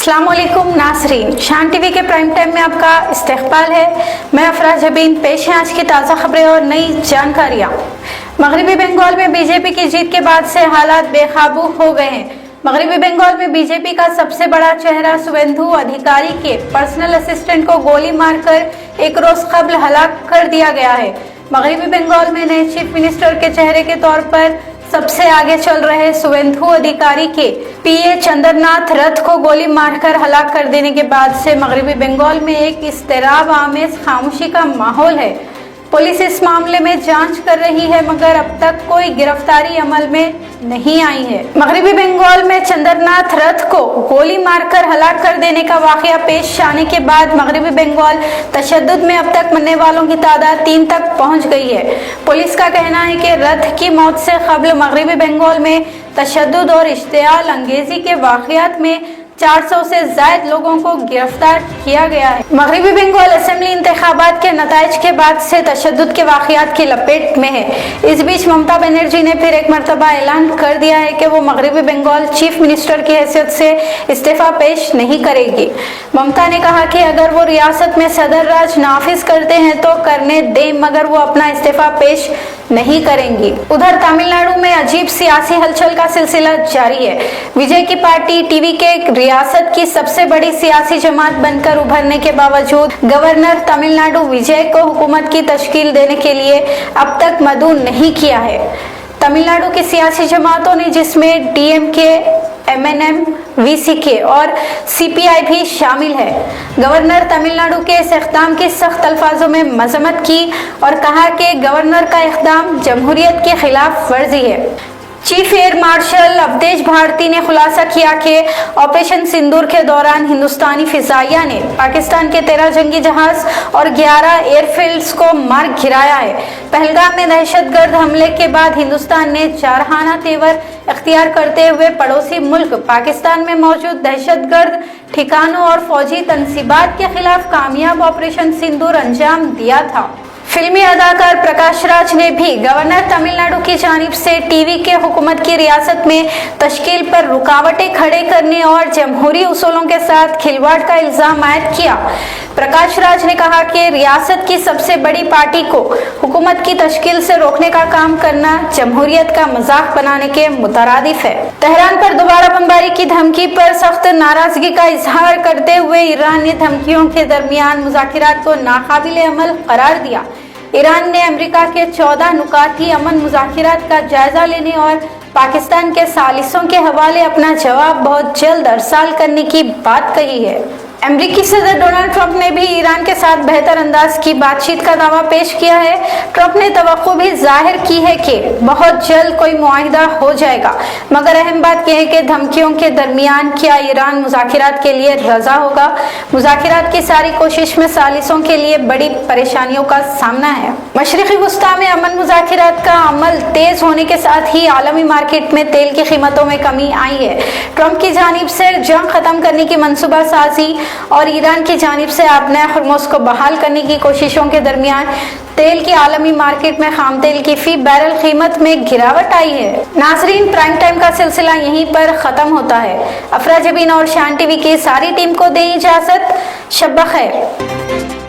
अस्सलाम वालेकुम नाज़रीन, शान टीवी के प्राइम टाइम में आपका इस्तकबाल है। मैं अफरा जबीन, पेश है आज की ताज़ा खबरें और नई जानकारियाँ। मगरबी बंगाल में बीजेपी की जीत के बाद से हालात बेकाबू हो गए हैं। मगरबी बंगाल में बीजेपी का सबसे बड़ा चेहरा शुवेंदु अधिकारी के पर्सनल असिस्टेंट को गोली मारकर एक रोज कबल हलाक कर दिया गया है। मगरबी बंगाल में नए चीफ मिनिस्टर के चेहरे के तौर पर सबसे आगे चल रहे शुवेंदु अधिकारी के पीए चंद्रनाथ रथ को गोली मारकर हलाक कर देने के बाद से मगरबी बंगाल में एक इज़्तिराब आमेज खामोशी का माहौल है। पुलिस इस मामले में जांच कर रही है, मगर अब तक कोई गिरफ्तारी अमल में नहीं आई है। मगरबी बंगाल में चंद्रनाथ रथ को गोली मारकर हलाक कर देने का वाकया पेश आने के बाद मगरबी बंगाल तशद्दुद में अब तक मरने वालों की तादाद 3 तक पहुंच गई है। पुलिस का कहना है कि रथ की मौत से कबल मगरबी बंगाल में तशद्दुद और इश्तियाल अंगेजी के वाकयात में 400 से ज्यादा लोगों को गिरफ्तार किया गया है। मगरबी बंगाल असेंबली इंतखाबात के नताइज के बाद से तशद्दुद के वाकयात की लपेट में है। इस बीच ममता बनर्जी ने फिर एक मरतबा ऐलान कर दिया है कि वो मगरबी बंगाल चीफ मिनिस्टर की हैसियत से इस्तीफा पेश नहीं करेगी। ममता ने कहा कि अगर वो रियासत में सदर राज नाफिज करते हैं तो करने दें, मगर वो अपना इस्तीफा पेश नहीं करेंगी। उधर तमिलनाडु में अजीब सियासी हलचल का सिलसिला जारी है। विजय की पार्टी टीवी के रियासत की सबसे बड़ी सियासी जमात बनकर उभरने के बावजूद गवर्नर तमिलनाडु विजय को हुकूमत की तश्कील देने के लिए अब तक मदऊ नहीं किया है। तमिलनाडु की सियासी जमातों ने, जिसमें डीएमके, एमएनएम, वीसीके और सीपीआई भी शामिल है, गवर्नर तमिलनाडु के इस इक़दाम की सख्त अल्फाजों में मजम्मत की और कहा कि गवर्नर का इक़दाम जमहूरियत के खिलाफ वर्जी है। Chief air marshal Awadhesh Bharti ने खुलासा किया कि ऑपरेशन सिंदूर के दौरान हिंदुस्तानी फिजाइया ने पाकिस्तान के 13 जंगी जहाज और 11 एयरफील्ड्स को मार गिराया है। पहलगाम में दहशतगर्द हमले के बाद हिंदुस्तान ने जारहाना तेवर इख्तियार करते हुए पड़ोसी मुल्क पाकिस्तान में मौजूद दहशतगर्द ठिकानों और फौजी तनसीबात के खिलाफ कामयाब ऑपरेशन सिंदूर अंजाम दिया था। फिल्मी अदाकार प्रकाश राज ने भी गवर्नर तमिलनाडु की जानिब से टीवी के हुकूमत की रियासत में तश्कील पर रुकावटें खड़े करने और जमहूरी उसूलों के साथ खिलवाड़ का इल्जाम आयद किया। प्रकाश राज ने कहा कि रियासत की सबसे बड़ी पार्टी को हुकूमत की तश्कील से रोकने का काम करना जमहूरियत का मजाक बनाने के मुतरादिफ है। तेहरान पर दोबारा बमबारी की धमकी पर सख्त नाराजगी का इजहार करते हुए ईरान ने धमकियों के दरमियान मुज़ाकिरात को नाकाबिले अमल करार दिया। ईरान ने अमेरिका के 14 नुकाती अमन मुज़ाकिरात का जायजा लेने और पाकिस्तान के सालिसों के हवाले अपना जवाब बहुत जल्द अरसाल करने की बात कही है। अमेरिकी सदर डोनाल्ड ट्रंप ने भी ईरान के साथ बेहतर अंदाज की बातचीत का दावा पेश किया है। ट्रंप ने तवक्को भी जाहिर की है कि बहुत जल्द कोई मुआहिदा हो जाएगा, मगर अहम बात यह है कि धमकियों के दरमियान क्या ईरान मुज़ाकिरात के लिए रजा होगा। मुज़ाकिरात की सारी कोशिश में सालिसों के लिए बड़ी परेशानियों का सामना है। मशरिकी वस्ता में अमन मुज़ाकिरात का अमल तेज होने के साथ ही आलमी मार्केट में तेल की कीमतों में कमी आई है। ट्रंप की जानिब से जंग खत्म करने की मनसूबा साजी और ईरान की जानिब से आबना हुर्मुज़ को बहाल करने की कोशिशों के दरमियान तेल की आलमी मार्केट में खाम तेल की फी बैरल कीमत में गिरावट आई है। नाजरीन, प्राइम टाइम का सिलसिला यहीं पर खत्म होता है। अफरा जबीन और शान टीवी की सारी टीम को दें इजाजत। शब बखैर।